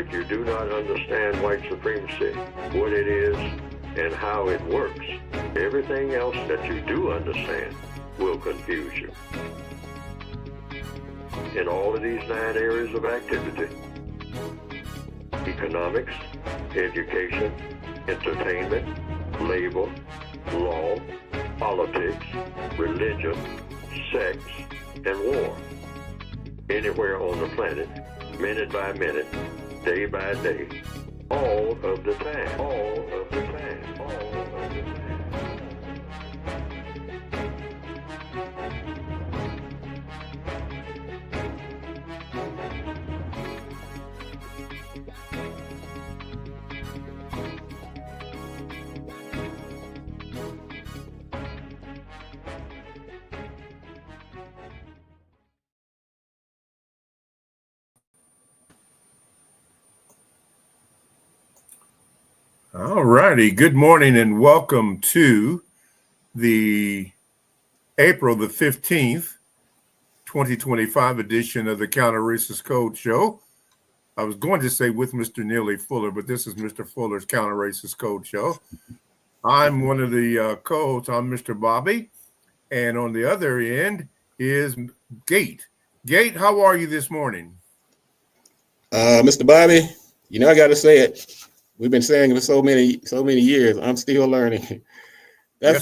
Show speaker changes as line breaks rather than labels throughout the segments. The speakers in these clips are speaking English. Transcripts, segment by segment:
If you do not understand white supremacy, what it is, and how it works, everything else that you do understand will confuse you. In all of these 9 areas of activity, economics, education, entertainment, labor, law, politics, religion, sex, and war. Anywhere on the planet, minute by minute, day by day, all of the time, all of the time, all of the time.
All righty. Good morning and welcome to the April the 15th, 2025 edition of the Counter Racist Code Show. I was going to say with Mr. Neely Fuller, but this is Mr. Fuller's Counter Racist Code Show. I'm one of the co-hosts. I'm Mr. Bobby. And on the other end is Gate. Gate, how are you this morning?
Mr. Bobby, you know I got to say it. We've been saying it for so many years. I'm still learning. That's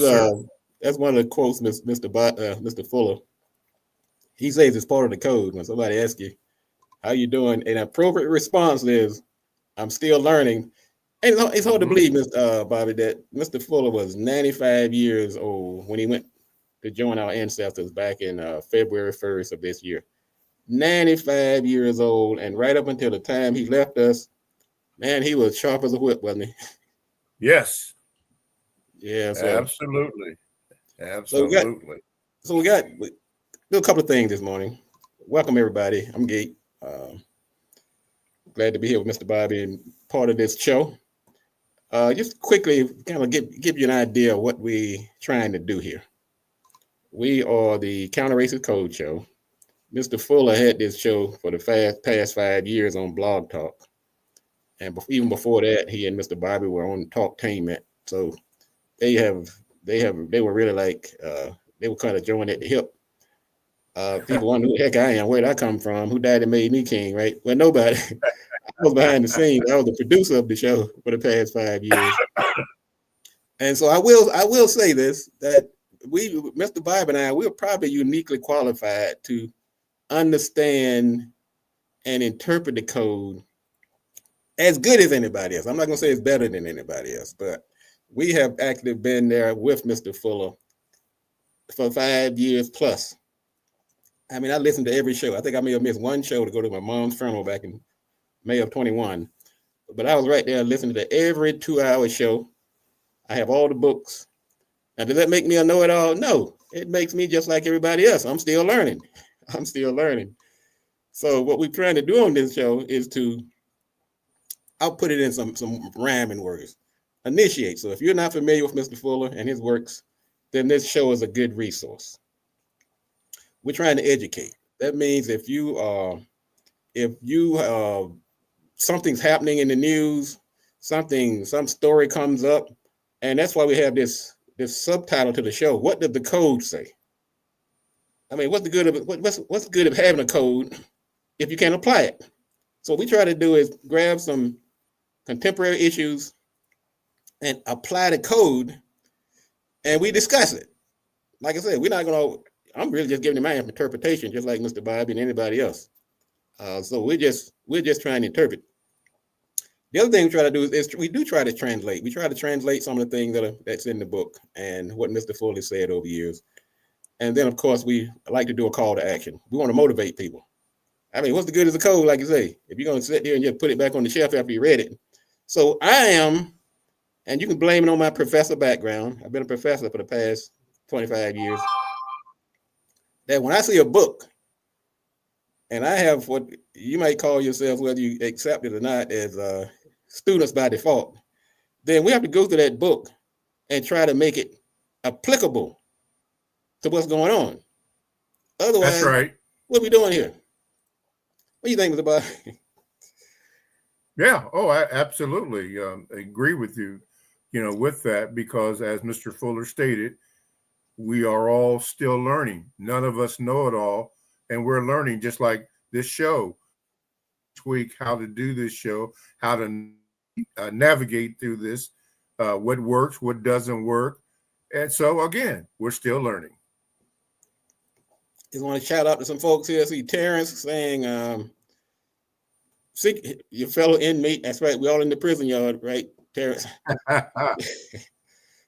that's one of the quotes, Mr. Fuller. He says it's part of the code. When somebody asks you, "How you doing?" an appropriate response is, "I'm still learning." And it's hard to believe, Mr. Bobby, that Mr. Fuller was 95 years old when he went to join our ancestors back in February 1st of this year. 95 years old, and right up until the time he left us, man, he was sharp as a whip, wasn't he?
Yes.
Yeah. So,
absolutely. Absolutely.
So we do a couple of things this morning. Welcome, everybody. I'm Gate. Glad to be here with Mr. Bobby and part of this show. Just quickly kind of give you an idea of what we're trying to do here. We are the Counter Racist Code Show. Mr. Fuller had this show for the past 5 years on Blog Talk. And even before that, he and Mr. Bobby were on Talktainment. So they were really like, they were kind of joined at the hip. People wonder who the heck I am, where did I come from, who died and made me king, right? Well, nobody. I was behind the scenes. I was the producer of the show for the past 5 years. And so I will say this, that Mr. Bobby and I, we're probably uniquely qualified to understand and interpret the code as good as anybody else. I'm not going to say it's better than anybody else, but we have actually been there with Mr. Fuller for 5 years plus. I mean, I listened to every show. I think I may have missed one show to go to my mom's funeral back in May of 21. But I was right there listening to every 2-hour show. I have all the books. Now, does that make me a know-it-all? No. It makes me just like everybody else. I'm still learning. So what we're trying to do on this show is I'll put it in some rhyming words. Initiate. So if you're not familiar with Mr. Fuller and his works, then this show is a good resource. We're trying to educate. That means if something's happening in the news, some story comes up, and that's why we have this subtitle to the show. What does the code say? I mean, what's the good of it? What's the good of having a code if you can't apply it? So what we try to do is grab some contemporary issues and apply the code, and we discuss it. Like I said, I'm really just giving you my interpretation, just like Mr. Bobby and anybody else. So we're just trying to interpret. The other thing we try to do is we do try to translate. We try to translate some of the things that's in the book and what Mr. Fuller said over years. And then, of course, we like to do a call to action. We want to motivate people. I mean, what's the good of the code, like you say, if you're going to sit there and just put it back on the shelf after you read it? So I am, and you can blame it on my professor background. I've been a professor for the past 25 years. That when I see a book, and I have what you might call yourselves, whether you accept it or not, as students by default, then we have to go through that book and try to make it applicable to what's going on. Otherwise,
that's right.
What are we doing here? What do you think, Mr. Bob?
Yeah. Oh, I absolutely agree with you, with that, because as Mr. Fuller stated, we are all still learning. None of us know it all. And we're learning, just like this show, each week, how to do this show, how to navigate through this, what works, what doesn't work. And so, again, we're still learning.
Just want to shout out to some folks here. I see Terrence saying, seek your fellow inmate. That's right. We're all in the prison yard, right, Terrence?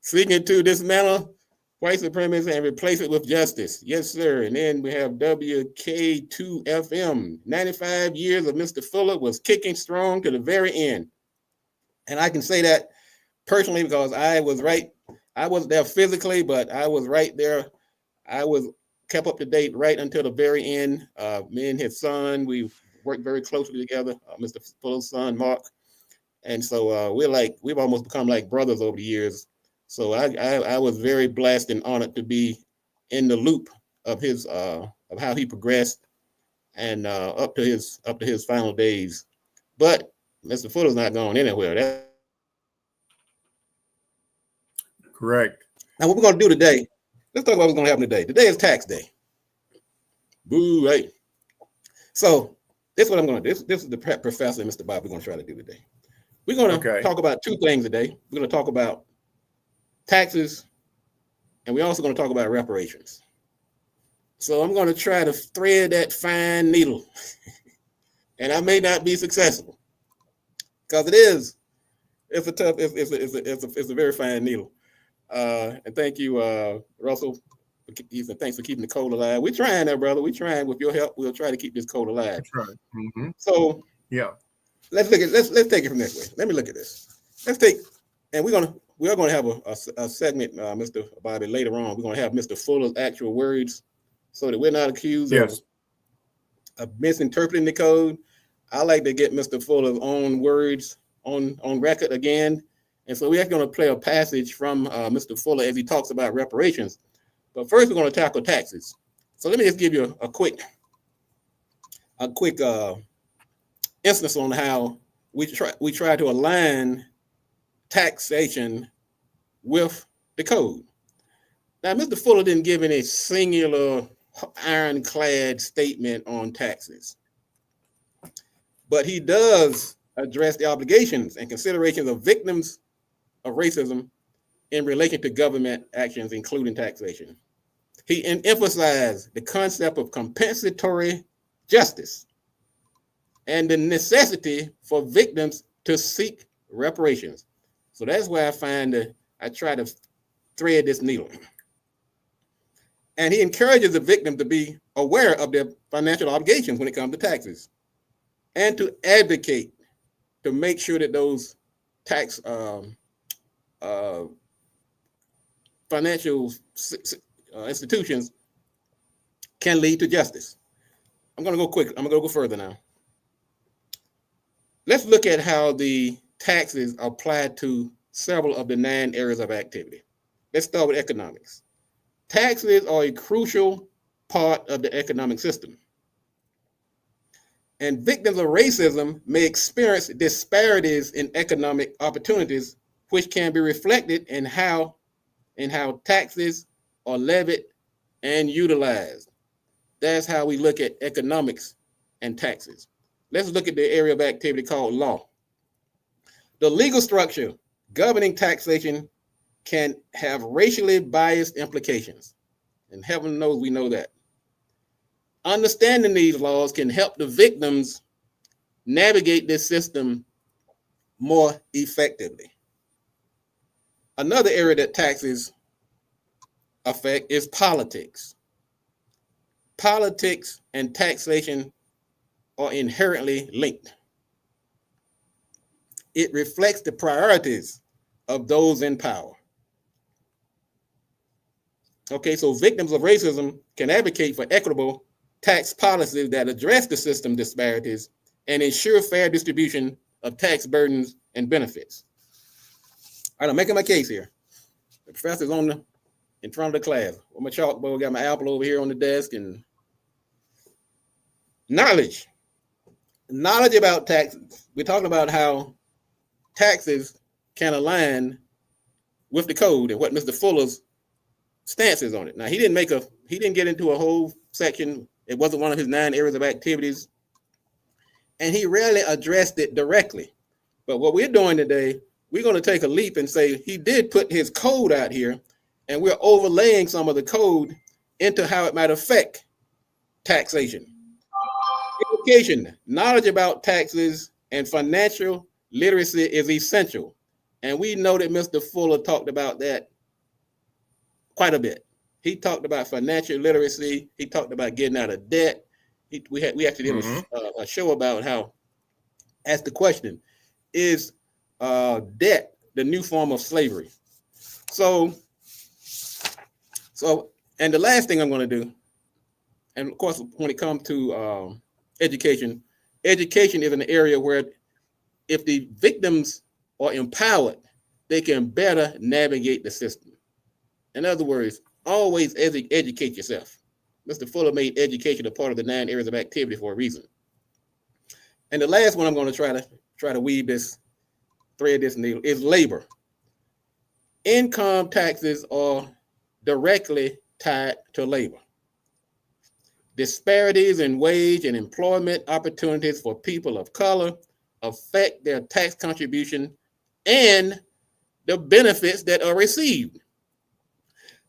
Seeking to dismantle white supremacy and replace it with justice. Yes, sir. And then we have WK2FM. 95 years of Mr. Fuller was kicking strong to the very end. And I can say that personally because I was right. I wasn't there physically, but I was right there. I was kept up to date right until the very end. Me and his son, we worked very closely together. Mr. Fuller's son, Mark. And so we've almost become like brothers over the years. So I was very blessed and honored to be in the loop of his of how he progressed and up to his final days. But Mr. Fuller's not going anywhere.
Correct.
Now what we're gonna do today? Let's talk about what's gonna happen today. Today is tax day. Boo, right? So this is what I'm gonna do. This is the professor and Mr. Bob we're gonna try to do today. We're gonna talk about two things today. We're gonna talk about taxes, and we're also going to talk about reparations. So I'm going to try to thread that fine needle, and I may not be successful because it's a very fine needle. And thank you, Russell. Thanks for keeping the code alive. We're trying there, brother. We're trying. With your help, we'll try to keep this code alive.
That's right. Mm-hmm.
So
yeah,
let's take it from this way. Let me look at this. We are going to have a segment, Mr. Bobby, later on. We're going to have Mr. Fuller's actual words so that we're not accused of misinterpreting the code. I like to get Mr. Fuller's own words on record again. And so we're actually going to play a passage from Mr. Fuller as he talks about reparations. But first, we're going to tackle taxes. So let me just give you a quick instance on how we try to align taxation with the code. Now, Mr. Fuller didn't give any singular ironclad statement on taxes, but he does address the obligations and considerations of victims of racism in relation to government actions, including taxation. He emphasized the concept of compensatory justice and the necessity for victims to seek reparations. So that's where I try to thread this needle. And he encourages the victim to be aware of their financial obligations when it comes to taxes and to advocate to make sure that those tax financial institutions can lead to justice. I'm going to go quick. I'm going to go further now. Let's look at how the taxes apply to several of the 9 areas of activity. Let's start with economics. Taxes are a crucial part of the economic system. And victims of racism may experience disparities in economic opportunities, which can be reflected in how taxes are levied and utilized. That's how we look at economics and taxes. Let's look at the area of activity called law. The legal structure governing taxation can have racially biased implications, and heaven knows we know that. Understanding these laws can help the victims navigate this system more effectively. Another area that taxes affect is politics. Politics and taxation are inherently linked. It reflects the priorities of those in power. Okay, so victims of racism can advocate for equitable tax policies that address the system disparities and ensure fair distribution of tax burdens and benefits. All right, I'm making my case here. The professor's in front of the class. With my chalkboard, got my apple over here on the desk, and knowledge. knowledge about taxes. We're talking about how taxes can align with the code and what Mr. Fuller's stance is on it. Now, he didn't get into a whole section. It wasn't one of his 9 areas of activities, and he rarely addressed it directly. But what we're doing today, we're going to take a leap and say he did put his code out here, and we're overlaying some of the code into how it might affect taxation. Education, knowledge about taxes and financial literacy is essential. And we know that Mr. Fuller talked about that quite a bit. He talked about financial literacy. He talked about getting out of debt. We actually did a show about how, ask the question, is debt the new form of slavery? So, and the last thing I'm going to do, and of course, when it comes to education is an area where if the victims are empowered, they can better navigate the system. In other words, always educate yourself. Mr. Fuller made education a part of the 9 areas of activity for a reason. And the last one I'm going to try to weave this, thread this needle, is labor. Income taxes are directly tied to labor. Disparities in wage and employment opportunities for people of color affect their tax contribution and the benefits that are received.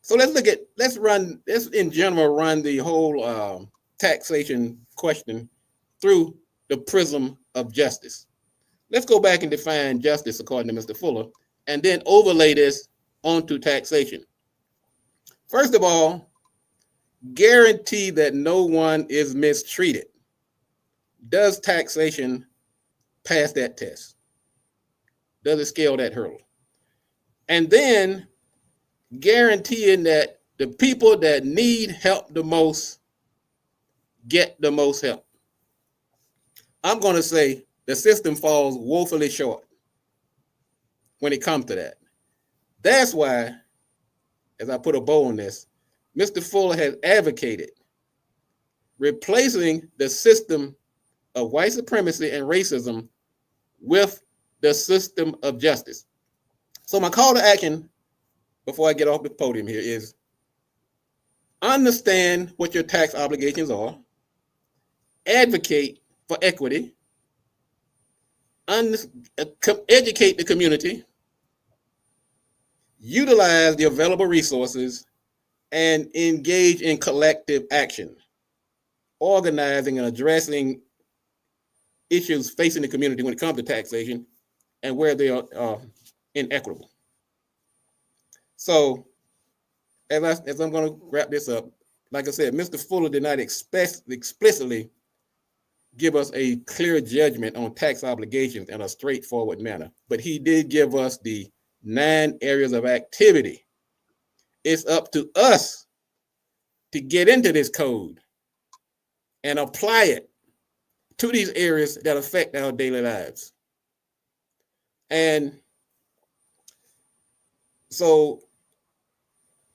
So let's in general run the whole taxation question through the prism of justice. Let's go back and define justice according to Mr. Fuller, and then overlay this onto taxation. First of all, guarantee that no one is mistreated. Does taxation pass that test? Does it scale that hurdle? And then guaranteeing that the people that need help the most get the most help. I'm going to say the system falls woefully short when it comes to that. That's why, as I put a bow on this, Mr. Fuller has advocated replacing the system of white supremacy and racism with the system of justice. So my call to action before I get off the podium here is understand what your tax obligations are, advocate for equity, educate the community, utilize the available resources, and engage in collective action, organizing and addressing issues facing the community when it comes to taxation and where they are inequitable. So, as I'm going to wrap this up, like I said, Mr. Fuller did not explicitly give us a clear judgment on tax obligations in a straightforward manner, but he did give us the 9 areas of activity. It's up to us to get into this code and apply it to these areas that affect our daily lives. And so,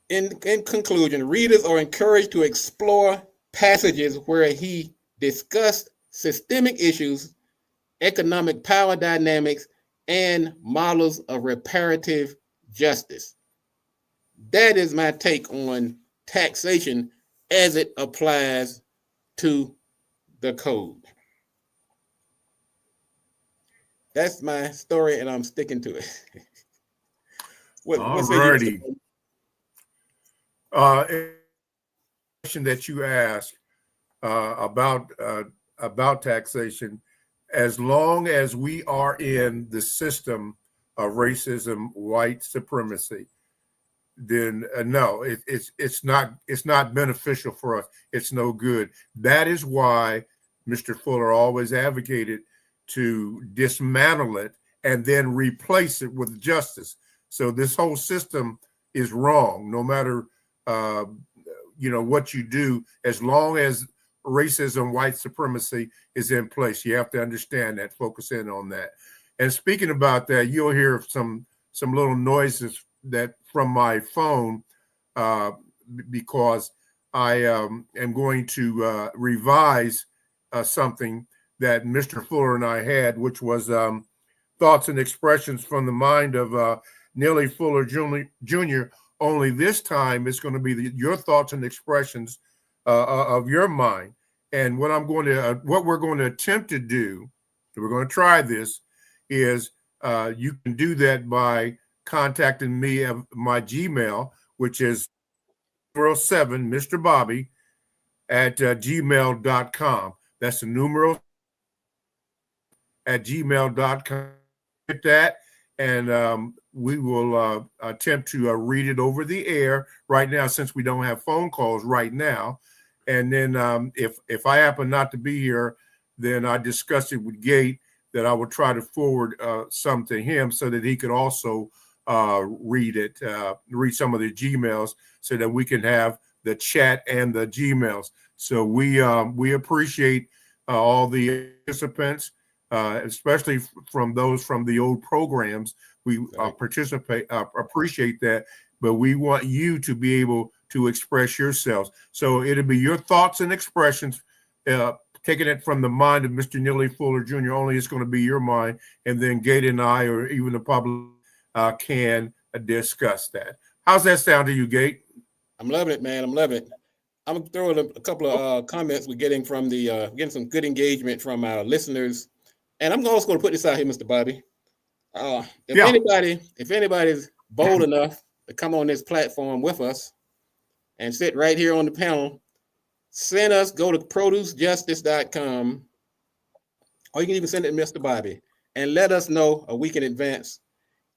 in conclusion, readers are encouraged to explore passages where he discussed systemic issues, economic power dynamics, and models of reparative justice. That is my take on taxation as it applies to the code. That's my story, and I'm sticking to it.
All righty. Question that you asked about taxation, as long as we are in the system of racism, white supremacy, then no, it's not beneficial for us. It's no good. That is why Mr. Fuller always advocated to dismantle it and then replace it with justice. So this whole system is wrong, no matter what you do, as long as racism, white supremacy is in place. You have to understand that, focus in on that. And speaking about that, you'll hear some little noises that from my phone because I am going to revise something that Mr. Fuller and I had, which was thoughts and expressions from the mind of Neely Fuller Jr. Only this time it's going to be your thoughts and expressions of your mind. And what we're going to attempt to do, we're going to try this, is you can do that by contacting me at my Gmail, which is 07 Mr. Bobby at gmail.com. That's the numeral at gmail.com. Get that, and we will attempt to read it over the air right now, since we don't have phone calls right now. And then if I happen not to be here, then I discussed it with Gate that I would try to forward some to him so that he could also read some of the Gmails, so that we can have the chat and the Gmails. So we appreciate all the participants, especially from those from the old programs. We appreciate that, but we want you to be able to express yourselves. So it'll be your thoughts and expressions, taking it from the mind of Mr. Neely Fuller Jr. Only it's going to be your mind, and then Gate and I, or even the public, can discuss that. How's that sound to you, Gate?
I'm loving it, man. I'm loving it. I'm gonna throw in a couple of comments we're getting from getting some good engagement from our listeners, and I'm also going to put this out here, Mr. Bobby. If anybody's bold enough to come on this platform with us and sit right here on the panel, go to producejustice.com, or you can even send it to Mr. Bobby, and let us know a week in advance,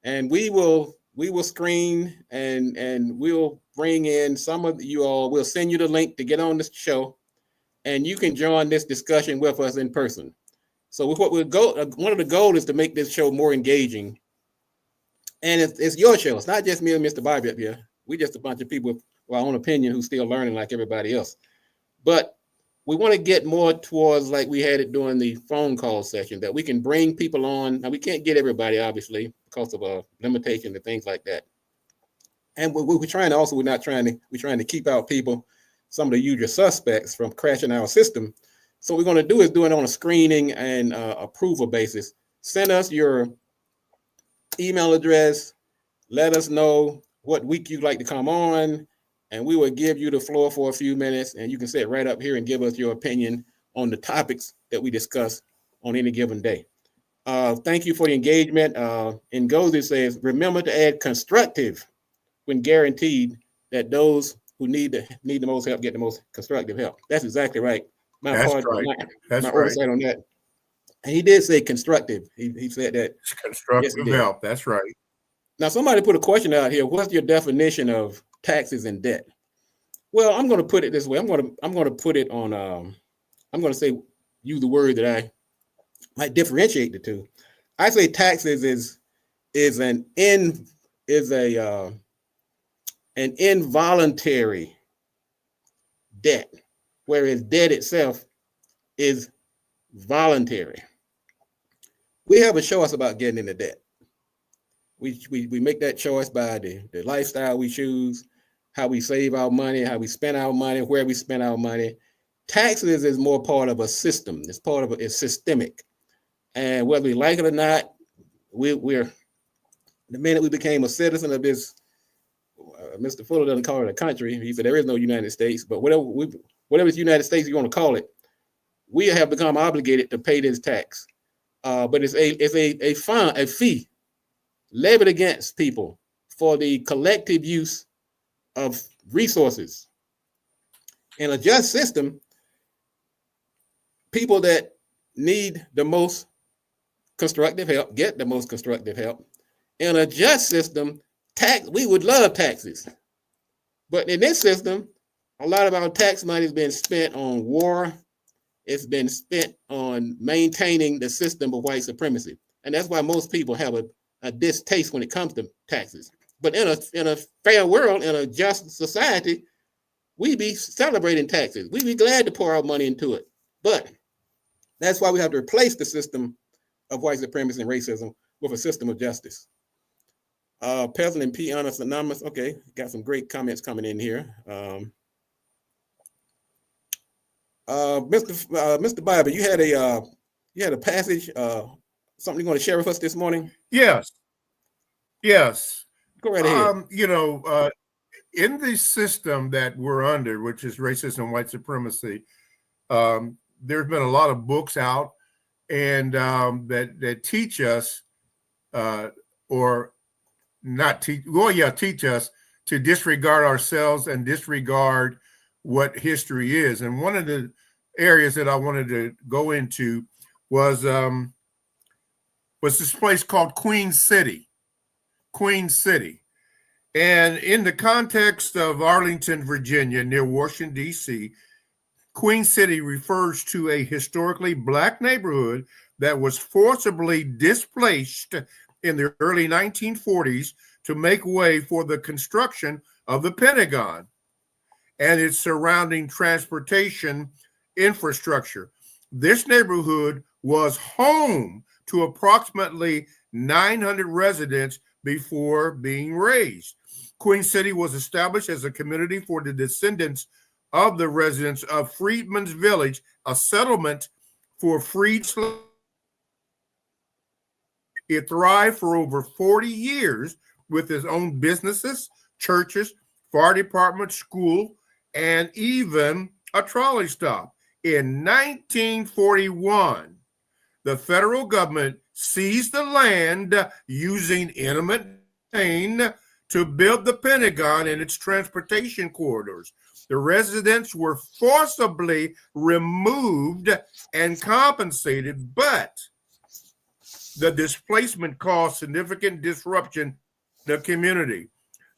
and we will screen and we'll bring in some of you all. We'll send you the link to get on this show, and you can join this discussion with us in person. So one of the goals is to make this show more engaging, and it's your show. It's not just me and Mr. Bobby up here. We just a bunch of people with our own opinion who's still learning like everybody else. But we want to get more towards like we had it during the phone call session, that we can bring people on. Now, we can't get everybody, obviously, because of limitations and things like that. And we're trying to keep out people, some of the usual suspects, from crashing our system. So what we're going to do is do it on a screening and approval basis. Send us your email address. Let us know what week you'd like to come on, and we will give you the floor for a few minutes, and you can sit right up here and give us your opinion on the topics that we discuss on any given day. Thank you for the engagement. Ngozi says, remember to add constructive when guaranteed that those who need the most help get the most constructive help. That's exactly right. My oversight on that. And he did say constructive. He said that.
It's constructive help. That's right.
Now, somebody put a question out here. What's your definition of taxes and debt? Well, I'm going to put it this way. I'm going to put it on. I'm going to use the word that I might differentiate the two. I say taxes is an involuntary debt, whereas debt itself is voluntary. We have a choice about getting into debt. We make that choice by the lifestyle we choose, how we save our money, how we spend our money, where we spend our money. Taxes is more part of a system. It's systemic. And whether we like it or not, we're the minute we became a citizen of this, Mr. Fuller doesn't call it a country. He said there is no United States, but whatever is United States you want to call it, we have become obligated to pay this tax. But it's a fee levied against people for the collective use of resources. In a just system, people that need the most constructive help get the most constructive help. In a just system, we would love taxes. But in this system, a lot of our tax money has been spent on war. It's been spent on maintaining the system of white supremacy. And that's why most people have a distaste when it comes to taxes. But in a fair world, in a just society, we'd be celebrating taxes. We'd be glad to pour our money into it. But that's why we have to replace the system of white supremacy and racism with a system of justice. Peasant and P. Honest Anonymous. Okay, got some great comments coming in here. Mr. Bobby, you had You had a passage, something you're going to share with us this morning?
Yes, yes.
Go right ahead.
In the system that we're under, which is racism, white supremacy, there's been a lot of books out and that teach us, or not teach. Well, yeah, teach us to disregard ourselves and disregard what history is. And one of the areas that I wanted to go into was this place called Queen City. Queen City. And in the context of Arlington, Virginia, near Washington, D.C., Queen City refers to a historically Black neighborhood that was forcibly displaced in the early 1940s to make way for the construction of the Pentagon and its surrounding transportation infrastructure. This neighborhood was home to approximately 900 residents before being razed. Queen City was established as a community for the descendants of the residents of Freedman's Village, a settlement for freed slaves. It thrived for over 40 years with its own businesses, churches, fire department, school, and even a trolley stop. In 1941, the federal government seized the land using eminent domain to build the Pentagon and its transportation corridors. The residents were forcibly removed and compensated, but the displacement caused significant disruption in the community.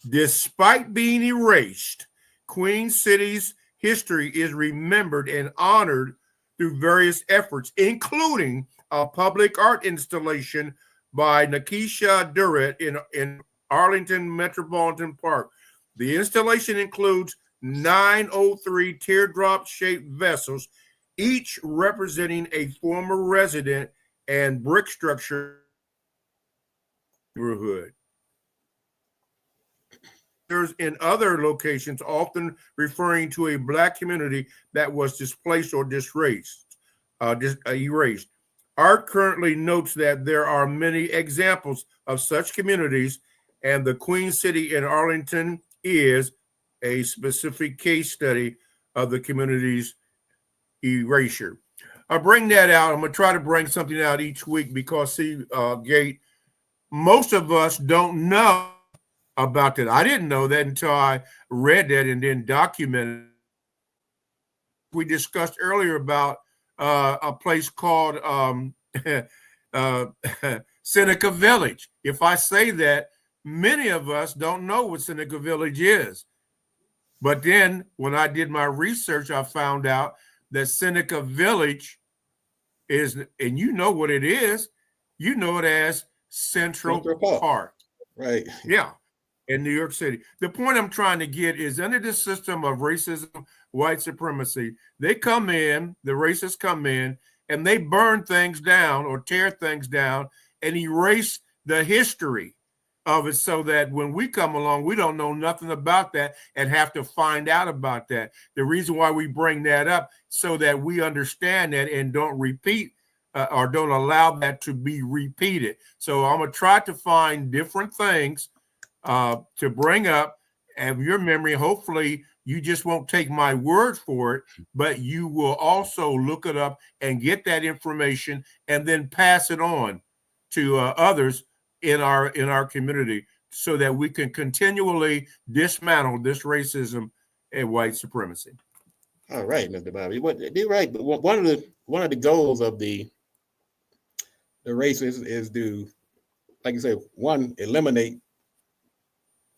Despite being erased, Queen City's history is remembered and honored through various efforts, including a public art installation by Nakisha Durrett in Arlington Metropolitan Park. The installation includes 903 teardrop-shaped vessels, each representing a former resident and brick structure neighborhood. There's in other locations, often referring to a Black community that was displaced or erased. Art currently notes that there are many examples of such communities, and the Queen City in Arlington is a specific case study of the community's erasure. I bring that out. I'm going to try to bring something out each week because, Gate, most of us don't know about that. I didn't know that until I read that and then documented it. We discussed earlier about a place called Seneca Village. If I say that, many of us don't know what Seneca Village is. But then when I did my research, I found out that Seneca Village is, and you know what it is, you know it as Central Park.
Right.
Yeah, in New York City. The point I'm trying to get is under this system of racism, white supremacy, they come in, the racists come in, and they burn things down or tear things down and erase the history of it so that when we come along, we don't know nothing about that and have to find out about that. The reason why we bring that up so that we understand that and don't repeat or don't allow that to be repeated. So I'm going to try to find different things to bring up and your memory. Hopefully you just won't take my word for it, but you will also look it up and get that information and then pass it on to others in our community so that we can continually dismantle this racism and white supremacy.
All right, Mr. Bobby. You're right. But one of the goals of the racists is to, like you say, one, eliminate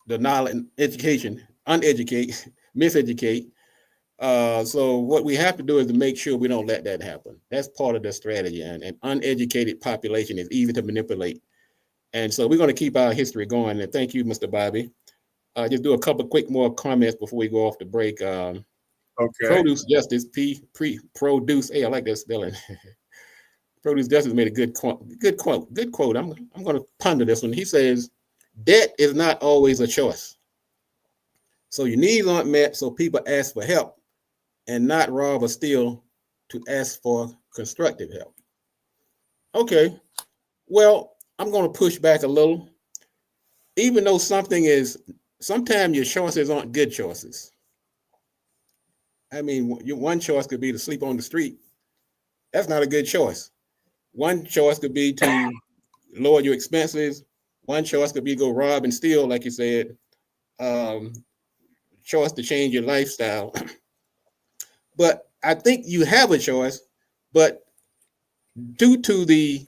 the knowledge, education, uneducate, miseducate. So what we have to do is to make sure we don't let that happen. That's part of the strategy. And an uneducated population is easy to manipulate. And so we're going to keep our history going. And thank you, Mr. Bobby. Just do a couple of quick more comments before we go off the break.
Okay.
Produce Justice, produce. Hey, I like that spelling. Produce Justice made a good quote. I'm going to ponder this one. He says, debt is not always a choice. So your needs aren't met, so people ask for help and not rob or steal to ask for constructive help. Okay. Well, I'm going to push back a little. Even though sometimes your choices aren't good choices. I mean, your one choice could be to sleep on the street. That's not a good choice. One choice could be to lower your expenses. One choice could be go rob and steal, like you said. Um, Choice to change your lifestyle. But I think you have a choice, but due to the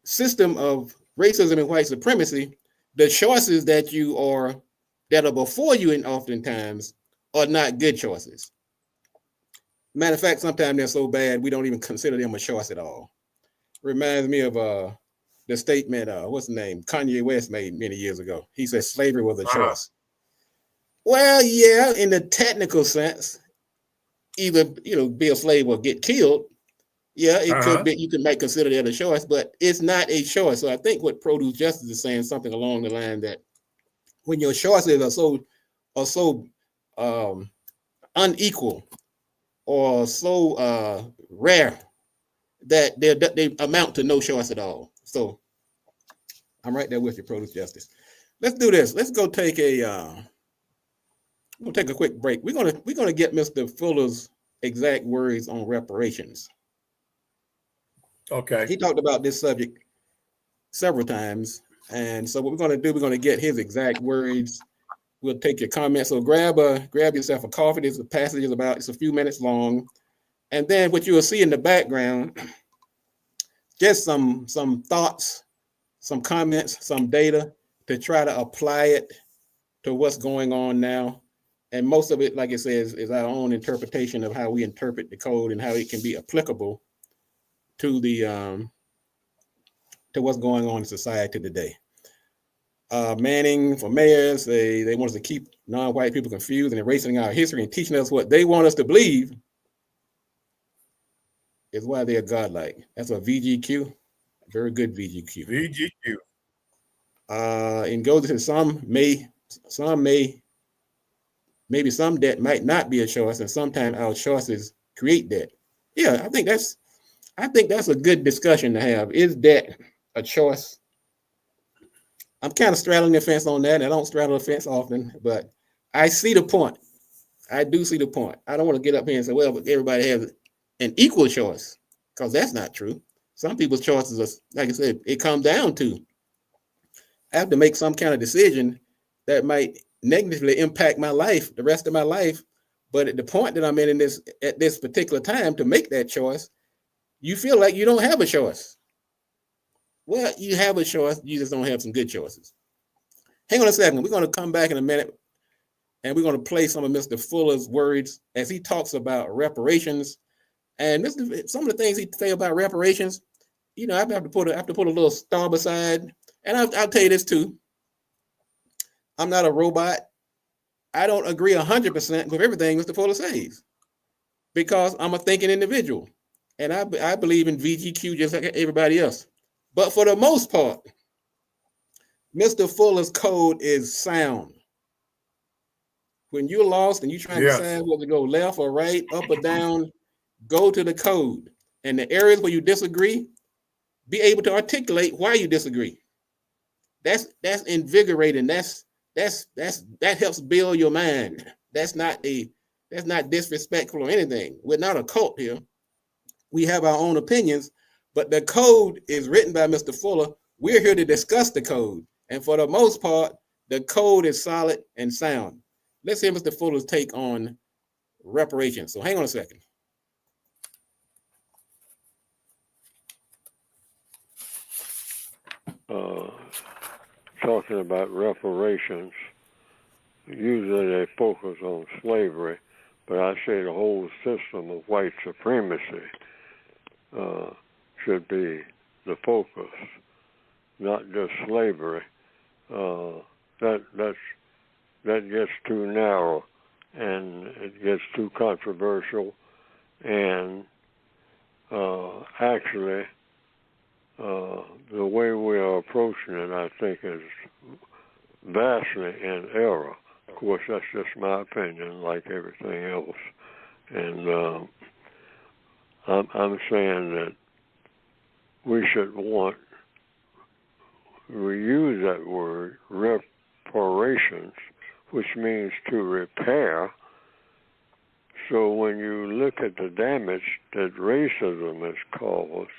system of racism and white supremacy, the choices that are before you, and oftentimes are not good choices. Matter of fact, sometimes they're so bad we don't even consider them a choice at all. Reminds me of the statement, what's the name, Kanye West made many years ago. He said slavery was a choice. Well, yeah, in the technical sense, either be a slave or get killed. Yeah, it could be. You might consider that a choice, but it's not a choice. So I think what Produce Justice is saying something along the line that when your choices are so unequal or so rare that they amount to no choice at all. So I'm right there with you, Produce Justice. Let's do this. Let's go take we'll take a quick break. We're gonna get Mr. Fuller's exact words on reparations.
Okay.
He talked about this subject several times, and so what we're gonna do, we're gonna get his exact words. We'll take your comments. So grab yourself a coffee. This passage is it's a few minutes long, and then what you will see in the background, just some thoughts, some comments, some data to try to apply it to what's going on now. And most of it, like it says, is our own interpretation of how we interpret the code and how it can be applicable to to what's going on in society today. Manning for mayors, they want us to keep non-white people confused and erasing our history and teaching us what they want us to believe is why they're godlike. That's a VGQ, very good VGQ.
VGQ.
And goes to maybe some debt might not be a choice, and sometimes our choices create debt. Yeah, I think that's a good discussion to have. Is debt a choice? I'm kind of straddling the fence on that. I don't straddle the fence often, but I see the point. I do see the point. I don't want to get up here and say, well, but everybody has an equal choice, because that's not true. Some people's choices are, like I said, it comes down to I have to make some kind of decision that might negatively impact my life, the rest of my life. But at the point that I'm in at this particular time to make that choice, you feel like you don't have a choice. Well, you have a choice. You just don't have some good choices. Hang on a second. We're going to come back in a minute, and we're going to play some of Mr. Fuller's words as he talks about reparations. And some of the things he say about reparations, I have to put a little star beside. And I'll tell you this too. I'm not a robot. I don't agree 100% with everything Mr. Fuller says because I'm a thinking individual. And I believe in VGQ just like everybody else. But for the most part, Mr. Fuller's code is sound. When you're lost and you're trying to decide whether to go left or right, up or down, go to the code. And the areas where you disagree, be able to articulate why you disagree. That's invigorating. That helps build your mind. That's not disrespectful or anything. We're not a cult here. We have our own opinions, but the code is written by Mr. Fuller. We're here to discuss the code. And for the most part, the code is solid and sound. Let's hear Mr. Fuller's take on reparations. So hang on a second.
Talking about reparations, usually they focus on slavery, but I say the whole system of white supremacy should be the focus, not just slavery. That gets too narrow, and it gets too controversial, and actually, the way we are approaching it, I think, is vastly in error. Of course, that's just my opinion, like everything else. And I'm saying that we should we use that word, reparations, which means to repair. So when you look at the damage that racism has caused,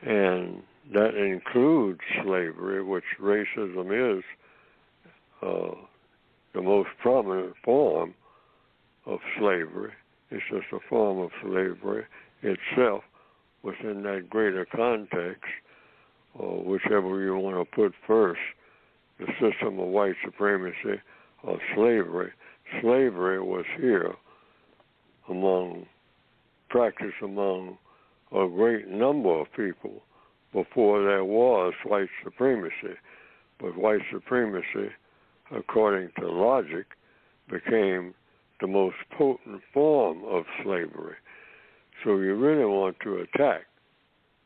and that includes slavery, which racism is the most prominent form of slavery. It's just a form of slavery itself within that greater context, or whichever you want to put first, the system of white supremacy or slavery. Slavery was here practiced among a great number of people before there was white supremacy. But white supremacy, according to logic, became the most potent form of slavery. So you really want to attack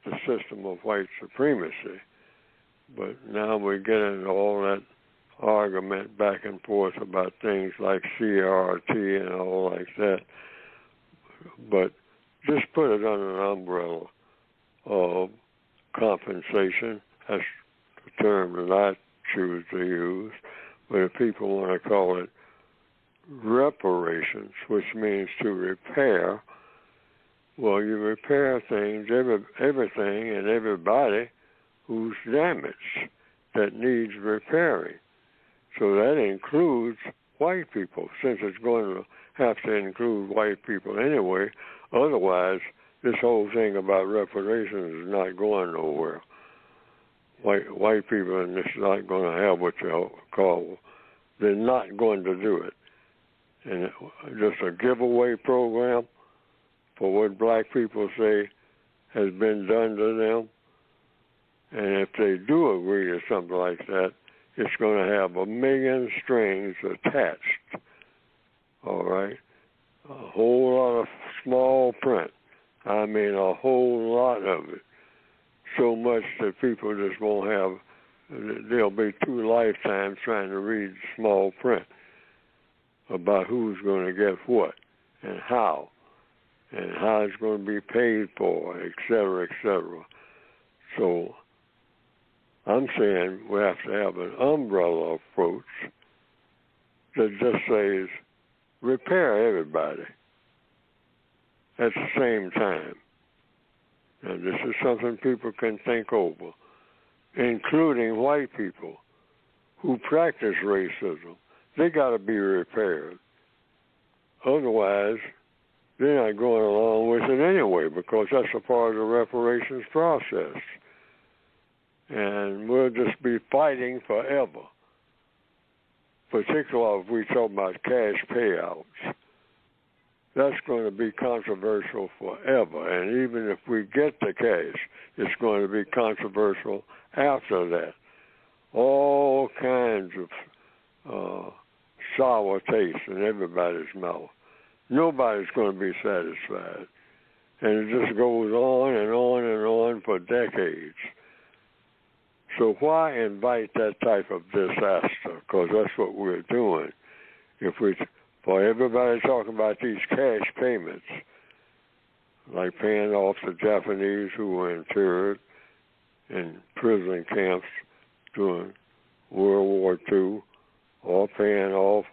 the system of white supremacy. But now we get into all that argument back and forth about things like CRT and all like that. But just put it under an umbrella of compensation. That's the term that I choose to use. But if people want to call it reparations, which means to repair, well, you repair things, everything and everybody who's damaged, that needs repairing. So that includes white people, since it's going to have to include white people anyway. Otherwise, this whole thing about reparations is not going nowhere. White people are just not going to have what you call, they're not going to do it. And just a giveaway program for what black people say has been done to them. And if they do agree to something like that, it's going to have 1 million strings attached, all right? A whole lot of small print. I mean, a whole lot of it. So much that people just won't have, there'll be 2 lifetimes trying to read small print about who's going to get what and how it's going to be paid for, et cetera, et cetera. So I'm saying we have to have an umbrella approach that just says repair everybody at the same time. And this is something people can think over, including white people who practice racism. They got to be repaired. Otherwise, they're not going along with it anyway, because that's a part of the reparations process. And we'll just be fighting forever, particularly if we talk about cash payouts. That's going to be controversial forever. And even if we get the cash, it's going to be controversial after that. All kinds of sour taste in everybody's mouth. Nobody's going to be satisfied. And it just goes on and on and on for decades. So why invite that type of disaster? Because that's what we're doing. For everybody talking about these cash payments, like paying off the Japanese who were interned in prison camps during World War II, or paying off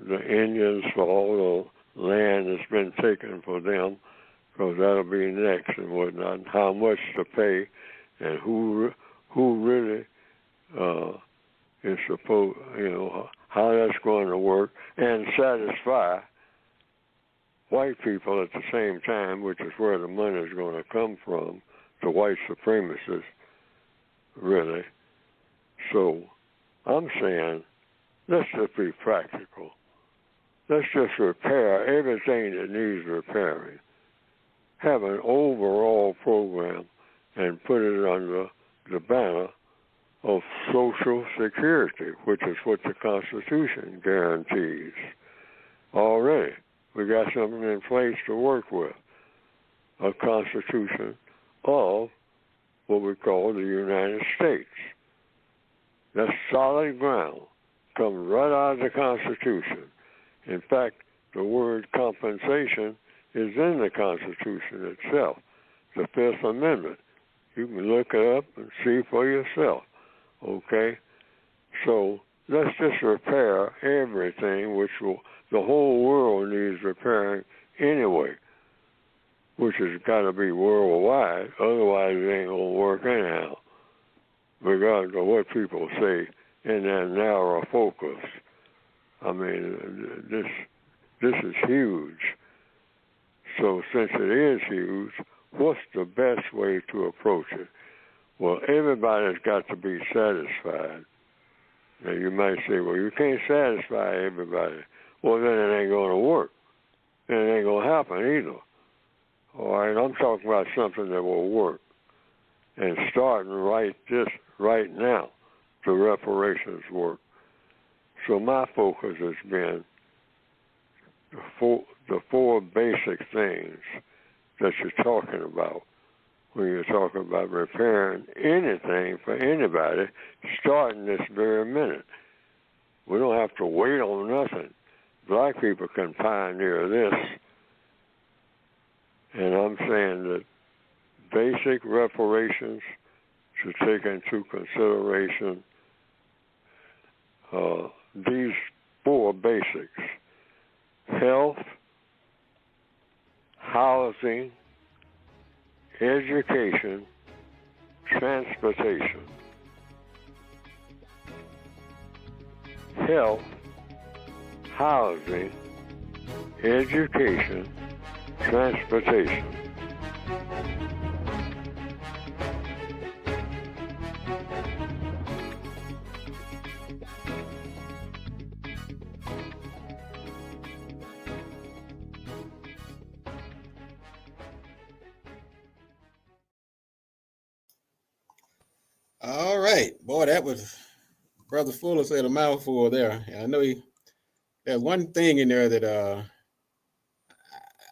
the Indians for all the land that's been taken for them, because that'll be next and whatnot, and how much to pay, and who really is supposed, how that's going to work, and satisfy white people at the same time, which is where the money is going to come from, the white supremacists, really. So I'm saying, let's just be practical. Let's just repair everything that needs repairing. Have an overall program and put it under the banner of Social Security, which is what the Constitution guarantees. Already, we got something in place to work with, a Constitution of what we call the United States. That's solid ground, comes right out of the Constitution. In fact, the word compensation is in the Constitution itself, the Fifth Amendment. You can look it up and see for yourself, okay? So let's just repair everything, the whole world needs repairing anyway, which has got to be worldwide. Otherwise, it ain't going to work anyhow, regardless of what people say in that narrow focus. I mean, this is huge. So since it is huge, what's the best way to approach it? Well, everybody's got to be satisfied. Now, you might say, well, you can't satisfy everybody. Well, then it ain't going to work. And it ain't going to happen either. All right, I'm talking about something that will work. And starting right now, the reparations work. So my focus has been the four basic things that you're talking about when you're talking about repairing anything for anybody, starting this very minute. We don't have to wait on nothing. Black people can pioneer this. And I'm saying that basic reparations should take into consideration these four basics: health, housing, education, transportation. Health, housing, education, transportation.
All right, boy, that was Brother Fuller said a mouthful there. I know there's one thing in there that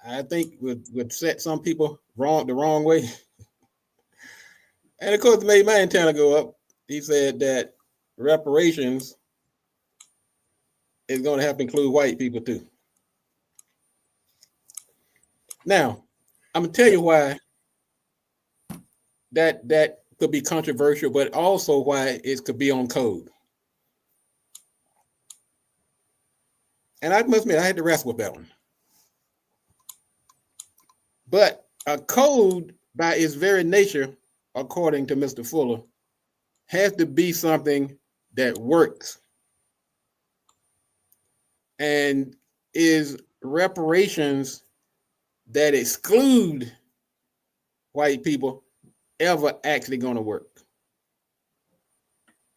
I think would set some people the wrong way. And of course, it made my antenna go up. He said that reparations is going to have to include white people too. Now, I'm gonna tell you why that could be controversial, but also why it could be on code. And I must admit, I had to wrestle with that one. But a code, by its very nature, according to Mr. Fuller, has to be something that works. And is reparations that exclude white people ever actually going to work?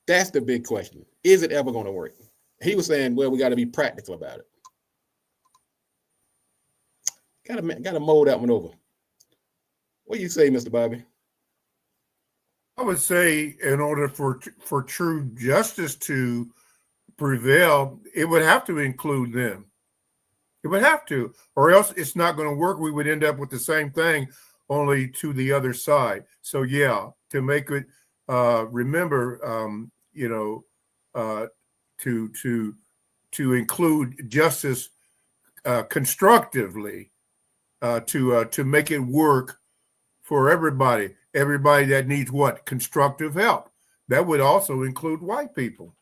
That's the big question. Is it ever going to work? He was saying, well, we got to be practical about it. Got to mold that one over. What do you say, Mr. Bobby?
I would say in order for true justice to prevail, it would have to include them. It would have to, or else it's not going to work. We would end up with the same thing, only to the other side. So yeah, to make it, remember, to include justice constructively, to make it work for everybody that needs what? Constructive help. That would also include white people.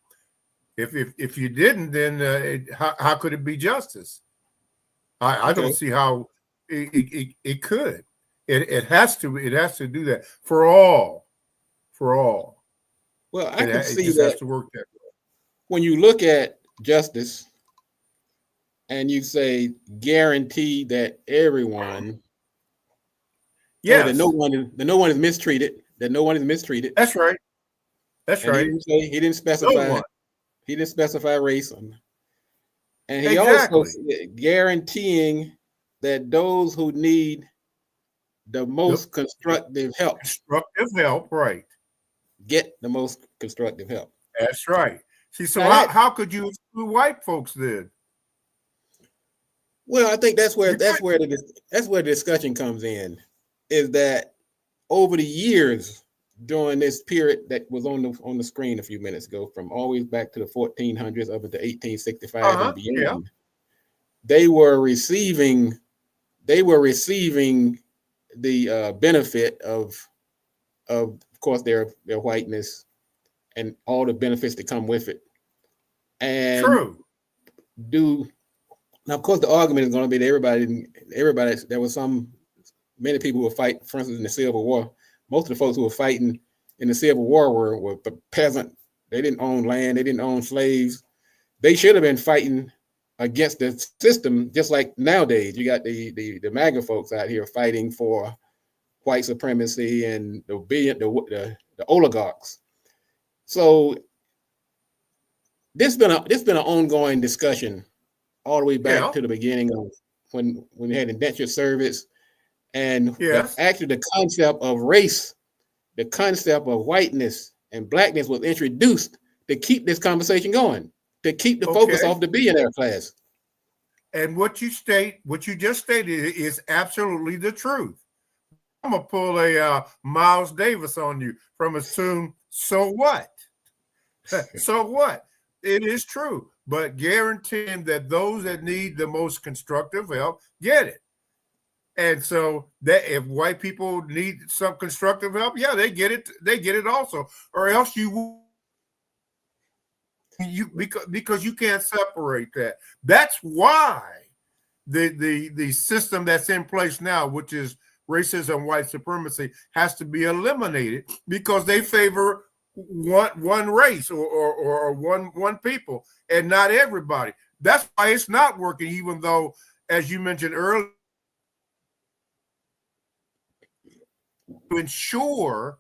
If you didn't, then how could it be justice? I don't see how it could. It has to do that for all.
Well, I can see
it just
that
has to work that way.
When you look at justice and you say guarantee that everyone,
yes,
that no one is mistreated,
That's right.
And
right.
He didn't specify. He didn't specify race, and he also said guaranteeing that those who need the most constructive help,
right,
get the most constructive help.
That's right. See, so how could you exclude white folks then?
Well, I think that's where the discussion comes in, is that over the years during this period that was on the screen a few minutes ago, from always back to the 1400s up to 1865 and beyond, they were receiving the benefit of course their whiteness and all the benefits that come with it. And
True.
Now, of course, the argument is going to be that everybody. There was many people who were fighting, for instance, in the Civil War. Most of the folks who were fighting in the Civil War were peasant. They didn't own land. They didn't own slaves. They should have been fighting against the system, just like nowadays. You got the MAGA folks out here fighting for white supremacy and the oligarchs. So this been an ongoing discussion all the way back to the beginning of when we had indentured service, and actually the concept of race, the concept of whiteness and blackness was introduced to keep this conversation going, to keep the focus off the billionaire class.
And what you just stated is absolutely the truth. I'm gonna pull a Miles Davis on you from a tune. So what? So what? It is true, but guaranteeing that those that need the most constructive help get it. And so that if white people need some constructive help, yeah, they get it. They get it also, or else you because you can't separate that. That's why the system that's in place now, which is racism, white supremacy, has to be eliminated because they favor one race or one people and not everybody. That's why it's not working, even though, as you mentioned earlier, to ensure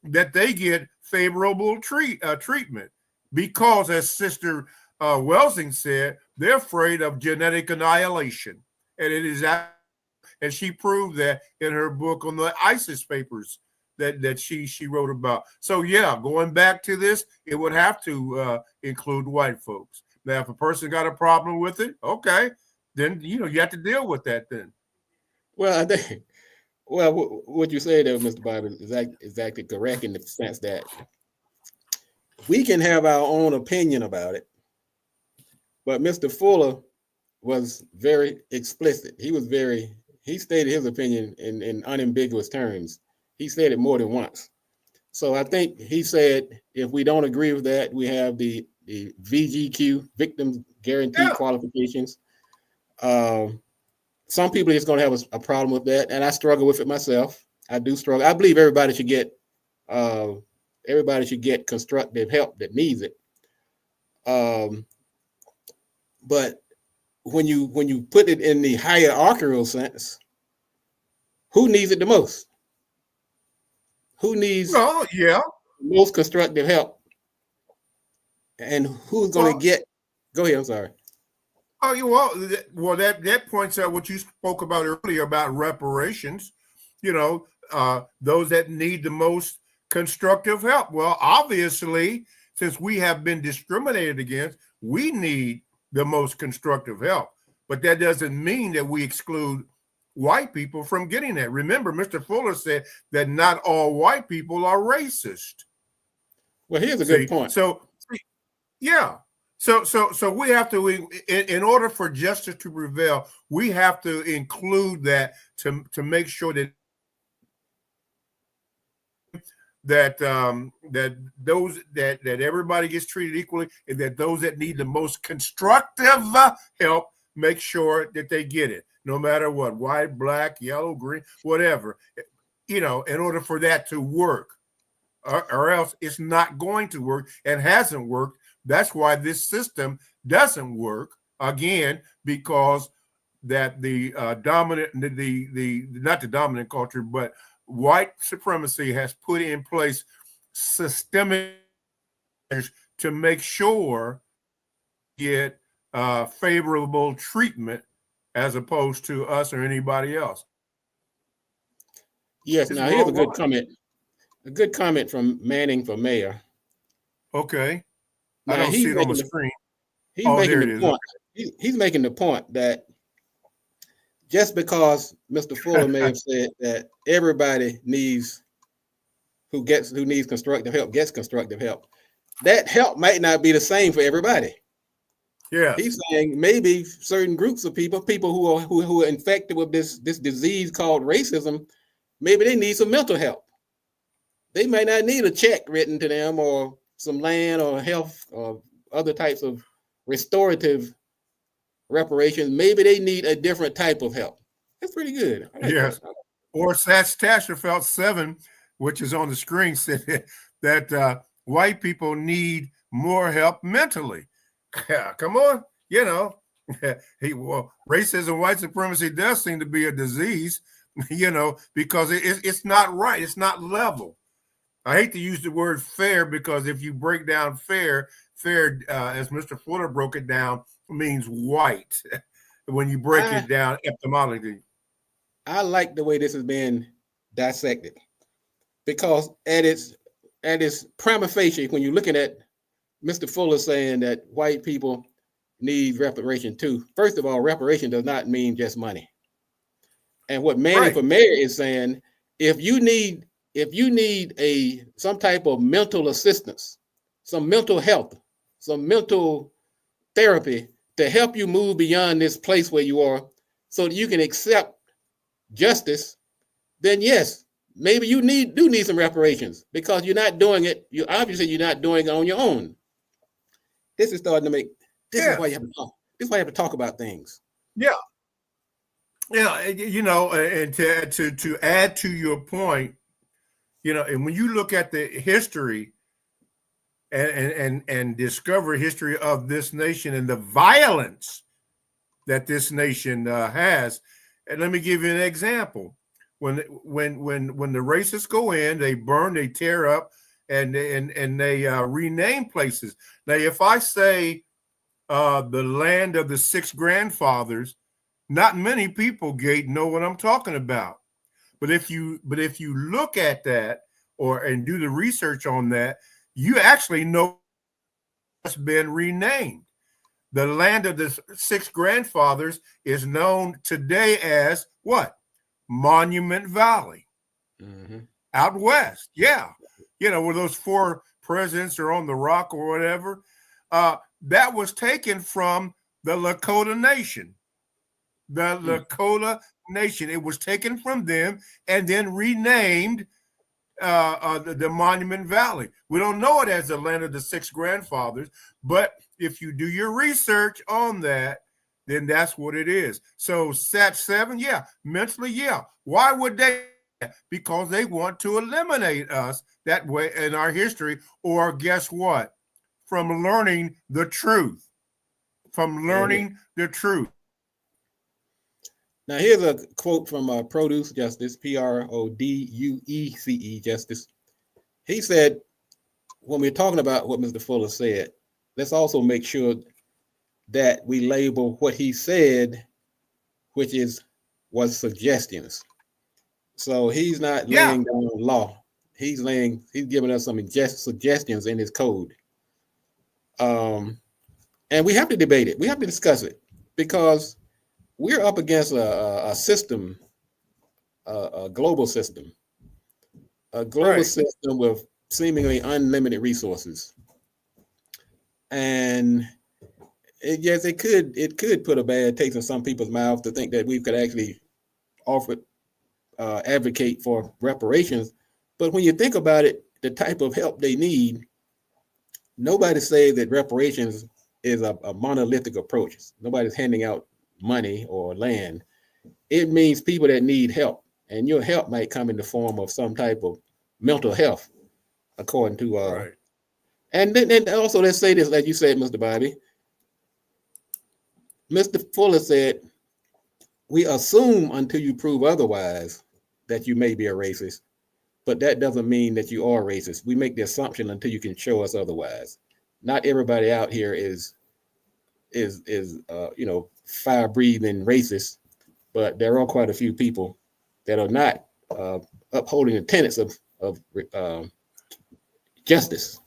that they get favorable treatment, because, as Sister Welsing said, they're afraid of genetic annihilation, and it is, and she proved that in her book on the ISIS papers that she wrote about. So yeah, going back to this, it would have to include white folks. Now, if a person got a problem with it, okay, then you have to deal with that then.
Well, I think, what you say there, Mr. Bobby, is exactly correct in the sense that we can have our own opinion about it, but Mr. Fuller was very explicit. He stated his opinion in unambiguous terms. He said it more than once. So I think he said, if we don't agree with that, we have the VGQ, Victim Guarantee Qualifications. Some people are just going to have a problem with that, and I struggle with it myself. I do struggle. I believe everybody should get constructive help that needs it. But when you put it in the hierarchical sense, who needs it the most? Who needs most constructive help? And who's going to get? Go ahead. I'm sorry.
Oh, that points out what you spoke about earlier about reparations. Those that need the most constructive help. Well, obviously, since we have been discriminated against, we need the most constructive help. But that doesn't mean that we exclude white people from getting that. Remember, Mr. Fuller said that not all white people are racist.
Well, here's a good point.
So, yeah. So we have to, in order for justice to prevail, we have to include that to make sure that those that everybody gets treated equally, and that those that need the most constructive help, make sure that they get it, no matter what, white, black, yellow, green, whatever, in order for that to work, or else it's not going to work and hasn't worked. That's why this system doesn't work, again, because that the dominant, not the dominant culture, but white supremacy has put in place systemic measures to make sure get favorable treatment as opposed to us or anybody else.
Yes. Now here's a good comment. A good comment from Manning for mayor.
Okay.
Now,
I don't see it on the screen.
He's making the point that just because Mr. Fuller may have said that everybody who needs constructive help gets constructive help, that help might not be the same for everybody.
Yes.
He's saying maybe certain groups of people who are infected with this disease called racism, maybe they need some mental help. They may not need a check written to them or some land or health or other types of restorative reparations. Maybe they need a different type of help. That's pretty good. I like
Yes.
that.
Or Tasherfeld 7, which is on the screen, said that white people need more help mentally. Yeah, come on, racism, white supremacy does seem to be a disease, because it's not right. It's not level. I hate to use the word fair because if you break down fair, as Mr. Fuller broke it down, means white. When you break it down etymologically.
I like the way this is being dissected because at its prima facie, when you're looking at Mr. Fuller saying that white people need reparation too, first of all, reparation does not mean just money. And what Manning for Mayor is saying, if you need some type of mental assistance, some mental health, some mental therapy to help you move beyond this place where you are so that you can accept justice, then yes, maybe you do need some reparations because you're not doing it. You're not doing it on your own. This is starting to make. This is why you have to talk. This is why you have to talk about things.
Yeah. Yeah, and to add to your point, and when you look at the history and discover history of this nation and the violence that this nation has, and let me give you an example. When the racists go in, they burn, they tear up, and they rename places. Now, if I say the land of the six grandfathers, not many people, Gate, know what I'm talking about. But if you look at that and do the research on that, you actually know it's been renamed. The land of the six grandfathers is known today as what? Monument Valley, out west. Yeah, where those four presidents are on the rock or whatever. That was taken from the Lakota Nation. The Lakota Nation. It was taken from them and then renamed the Monument Valley. We don't know it as the land of the six grandfathers, but if you do your research on that, then that's what it is. So Sat 7, yeah, mentally, yeah. Why would they? Because they want to eliminate us that way in our history, or guess what? From learning the truth. The truth.
Now, here's a quote from Produce Justice, Produuece Justice. He said, when we're talking about what Mr. Fuller said, let's also make sure that we label what he said, which was suggestions. So he's not laying down law. He's giving us some suggestions in his code. And we have to debate it. We have to discuss it because we're up against a system, a global system, system with seemingly unlimited resources. And it could put a bad taste in some people's mouths to think that we could actually advocate for reparations. But when you think about it, the type of help they need, nobody says that reparations is a monolithic approach. Nobody's handing out money or land. It means people that need help, and your help might come in the form of some type of mental health, according to And then also let's say this, like you said, Mr. Bobby. Mr. Fuller said, we assume until you prove otherwise that you may be a racist, but that doesn't mean that you are racist. We make the assumption until you can show us otherwise. Not everybody out here is fire-breathing racist, but there are quite a few people that are not upholding the tenets of justice.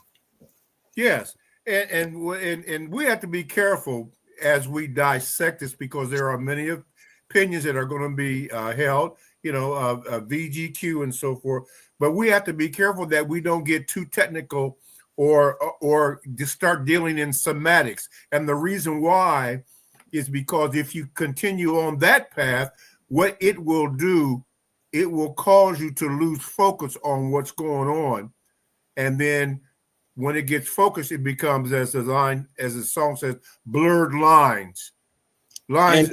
Yes, and we have to be careful as we dissect this because there are many opinions that are going to be held, VGQ and so forth. But we have to be careful that we don't get too technical or just start dealing in somatics. And the reason why is because if you continue on that path, what it will do, it will cause you to lose focus on what's going on. And then when it gets focused, it becomes, as the song says, blurred lines.
And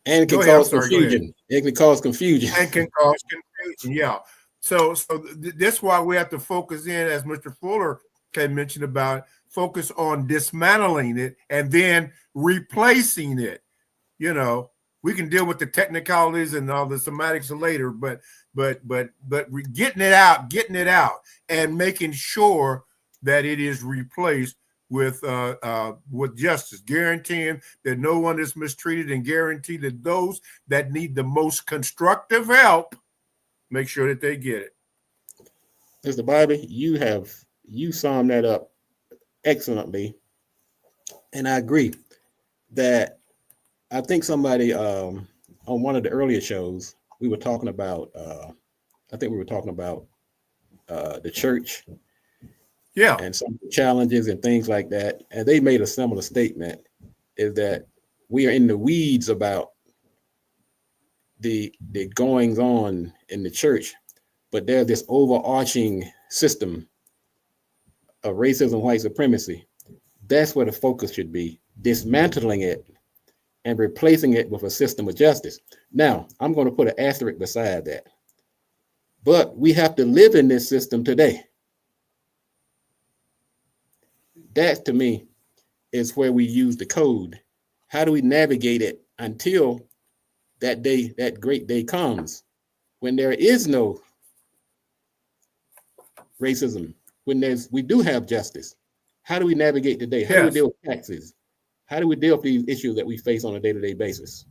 can cause confusion. It can cause confusion.
And can cause confusion, yeah. So that's why we have to focus in, as Mr. Fuller had mentioned about, focus on dismantling it and then replacing it. You know, we can deal with the technicalities and all the somatics later, but getting it out and making sure that it is replaced with justice, guaranteeing that no one is mistreated, and guarantee that those that need the most constructive help, make sure that they get it.
Mr. Bobby, you summed that up excellently, and I agree that I think somebody on one of the earlier shows we were talking about. I think we were talking about the church,
yeah,
and some challenges and things like that. And they made a similar statement: is that we are in the weeds about the goings on in the church, but there's this overarching system of racism, white supremacy. That's where the focus should be: dismantling it and replacing it with a system of justice. Now, I'm going to put an asterisk beside that. But we have to live in this system today. That, to me, is where we use the code. How do we navigate it until that day, that great day comes, when there is no racism, when we do have justice? How do we navigate today? How do we deal with taxes? How do we deal with these issues that we face on a day-to-day basis?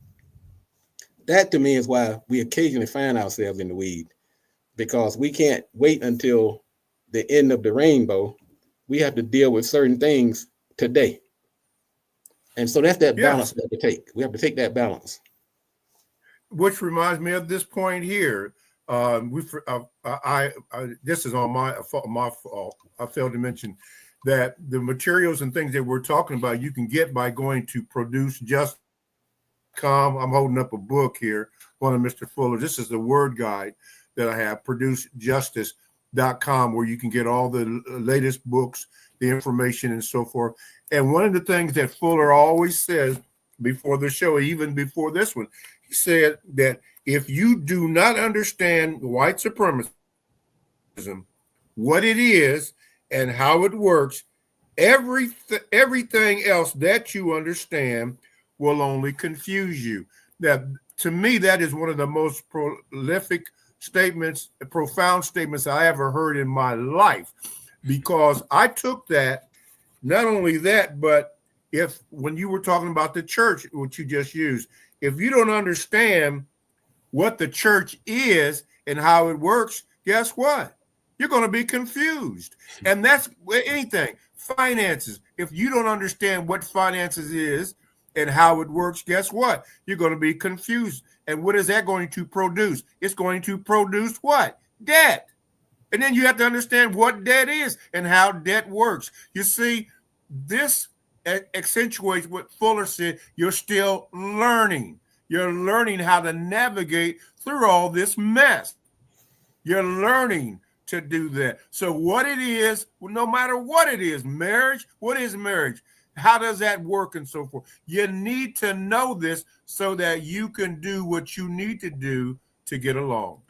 That, to me, is why we occasionally find ourselves in the weed, because we can't wait until the end of the rainbow. We have to deal with certain things today. And so that's that balance we have to take. We have to take that balance.
Which reminds me of this point here. This is on my fault. I failed to mention that the materials and things that we're talking about, you can get by going to producejust.com. I'm holding up a book here, one of Mr. Fuller. This is the word guide that I have, producejust.com, where you can get all the latest books, the information, and so forth. And one of the things that Fuller always says before the show, even before this one, he said that if you do not understand white supremacy, what it is and how it works, everything else that you understand will only confuse you. That, to me, that is one of the most prolific statements, profound statements I ever heard in my life, because I took that, not only that, but when you were talking about the church, what you just used, if you don't understand what the church is and how it works, guess what? You're going to be confused. And that's anything. Finances. If you don't understand what finances is and how it works, guess what? You're going to be confused. And what is that going to produce? It's going to produce what? Debt. And then you have to understand what debt is and how debt works. You see, this accentuates what Fuller said. You're still learning. You're learning how to navigate through all this mess. You're learning to do that. So what it is, no matter what it is, marriage, what is marriage? How does that work and so forth? You need to know this so that you can do what you need to do to get along.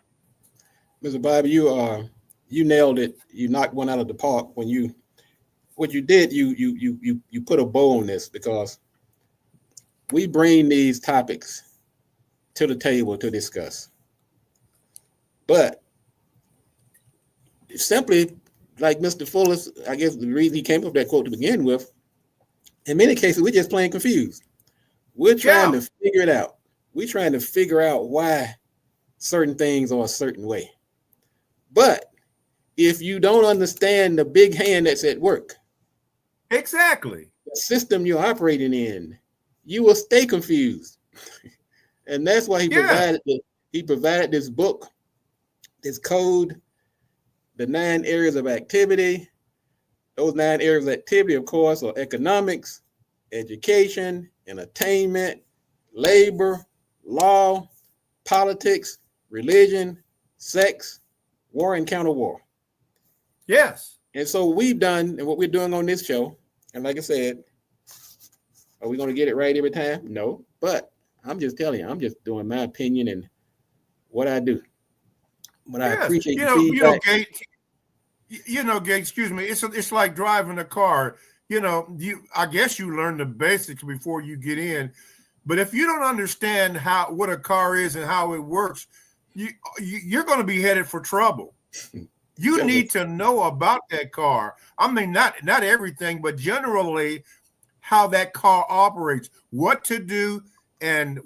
Mr. Bobby, you nailed it. You knocked one out of the park when you put a bow on this, because we bring these topics to the table to discuss. But simply, like Mr. Fuller, I guess the reason he came up with that quote to begin with, in many cases, we're just plain confused. We're trying to figure it out. We're trying to figure out why certain things are a certain way. But if you don't understand the big hand that's at work,
exactly,
the system you're operating in, you will stay confused. And that's why he provided this book, this code, the 9 areas of activity, Those 9 areas of activity, of course, are economics, education, entertainment, labor, law, politics, religion, sex, war, and counter war.
Yes.
And so we've done, and what we're doing on this show, and like I said, are we going to get it right every time? No, but I'm just telling you, I'm just doing my opinion and what I do. But I
Yes.
appreciate the feedback.
Gate, excuse me. It's like driving a car. I guess you learn the basics before you get in. But if you don't understand what a car is and how it works, you're going to be headed for trouble. You need to know about that car. I mean, not everything, but generally how that car operates, what to do, and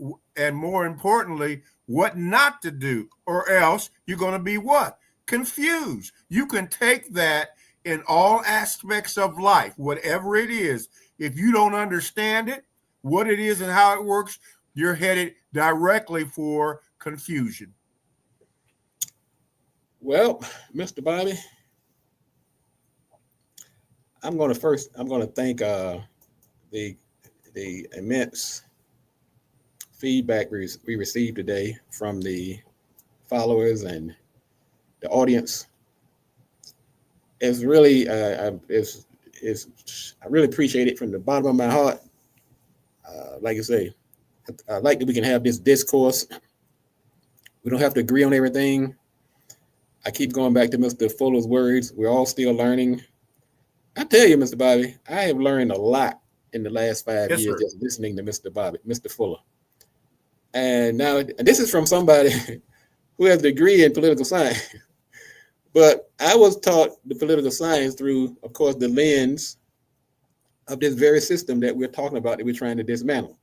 more importantly, what not to do, or else you're going to be what? Confused. You can take that in all aspects of life, whatever it is. If you don't understand it, what it is and how it works, you're headed directly for confusion.
Well, Mr. Bobby, I'm going to thank the immense feedback we received today from the followers and the audience. It's really I really appreciate it from the bottom of my heart. Like I say, I like that we can have this discourse. We don't have to agree on everything. I keep going back to Mr. Fuller's words. We're all still learning. I tell you, Mr. Bobby, I have learned a lot in the last 5 years just listening to Mr. Fuller. And now this is from somebody who has a degree in political science. But I was taught the political science through, of course, the lens of this very system that we're talking about, that we're trying to dismantle.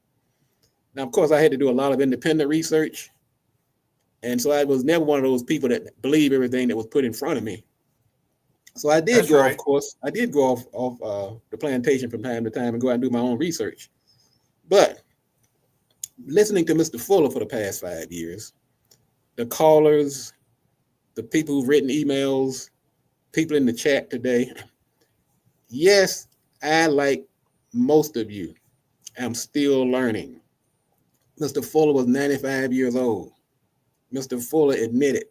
Now, of course, I had to do a lot of independent research. And so I was never one of those people that believe everything that was put in front of me. So I did go off the plantation from time to time and go out and do my own research. But listening to Mr. Fuller for the past 5 years, the callers, the people who've written emails, people in the chat today, yes, I, like most of you, am still learning. Mr. Fuller was 95 years old. Mr. Fuller admitted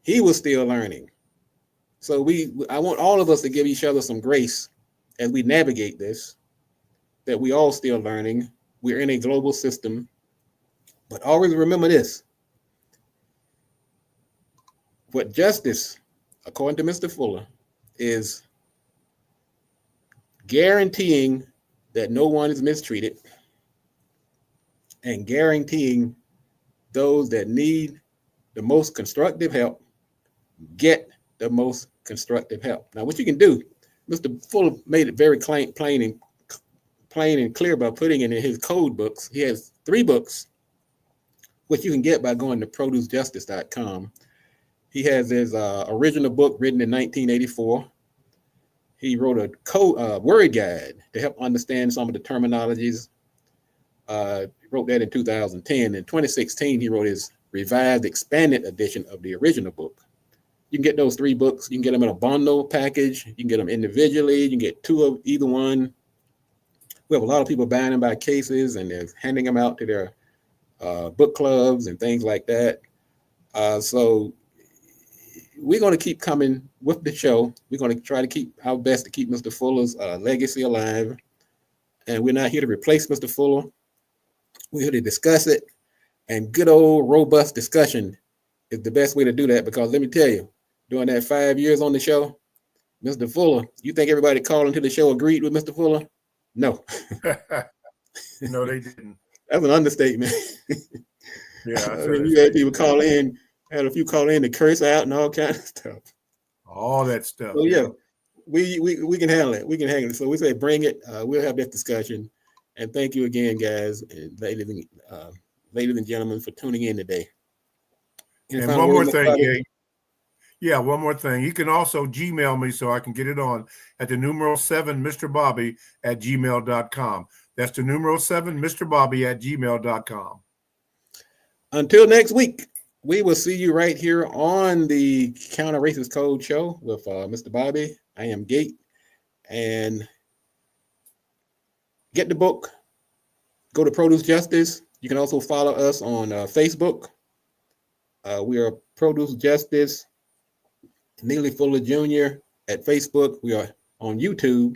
he was still learning. So I want all of us to give each other some grace as we navigate this, that we all still learning. We're in a global system, but always remember this. What justice, according to Mr. Fuller, is guaranteeing that no one is mistreated and guaranteeing those that need the most constructive help get the most constructive help. Now, what you can do, Mr. Fuller made it very plain and clear by putting it in his code books. He has 3 books, which you can get by going to producejustice.com. He has his original book written in 1984. He wrote a word guide to help understand some of the terminologies. He wrote that in 2010. In 2016, he wrote his revised, expanded edition of the original book. You can get those 3 books. You can get them in a bundle package. You can get them individually. You can get 2 of either one. We have a lot of people buying them by cases, and they're handing them out to their book clubs and things like that. So we're going to keep coming with the show. We're going to try to keep our best to keep Mr. Fuller's legacy alive. And we're not here to replace Mr. Fuller. We're here to discuss it. And good old robust discussion is the best way to do that, because let me tell you, during that 5 years on the show, Mr. Fuller, you think everybody calling to the show agreed with Mr. Fuller? No.
No, they didn't.
That's an understatement.
Yeah.
I mean, you had people call in, had a few call in to curse out and all kinds of stuff.
All that stuff.
So yeah, we can handle it. We can handle it. So we say bring it. We'll have this discussion. And thank you again, guys and ladies and gentlemen, for tuning in today.
And one more thing, Jay. Yeah, one more thing. You can also Gmail me so I can get it on at the numeral 7 Mr. Bobby at gmail.com. That's the numeral 7 Mr. Bobby at gmail.com.
Until next week, we will see you right here on the Counter Racist Code Show with Mr. Bobby. I am Gate. and get the book. Go to Produce Justice. You can also follow us on Facebook. We are Produce Justice, Neely Fuller Jr. at Facebook. We are on YouTube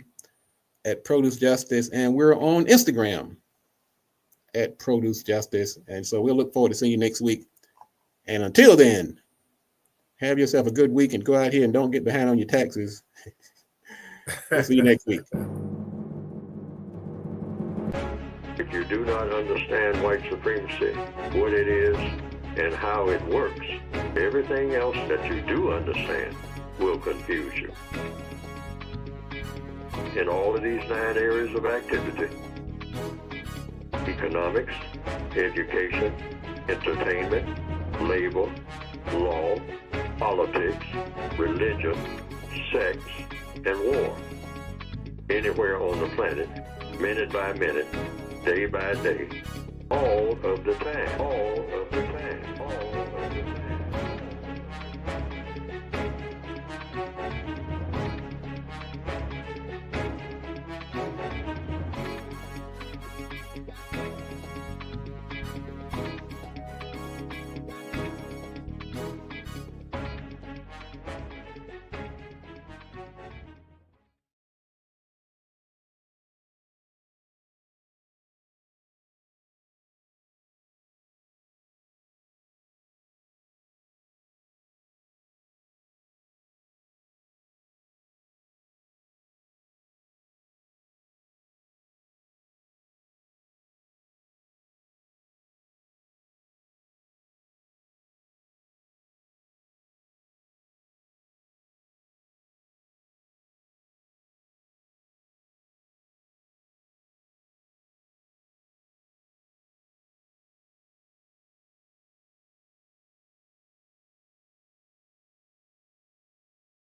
at Produce Justice, and we're on Instagram at Produce Justice. And so we'll look forward to seeing you next week. And until then, have yourself a good week and go out here and don't get behind on your taxes. We'll see you next week.
If you do not understand white supremacy, what it is, and how it works, everything else that you do understand will confuse you. In all of these 9 areas of activity, economics, education, entertainment, labor, law, politics, religion, sex, and war. Anywhere on the planet, minute by minute, day by day, all of the time.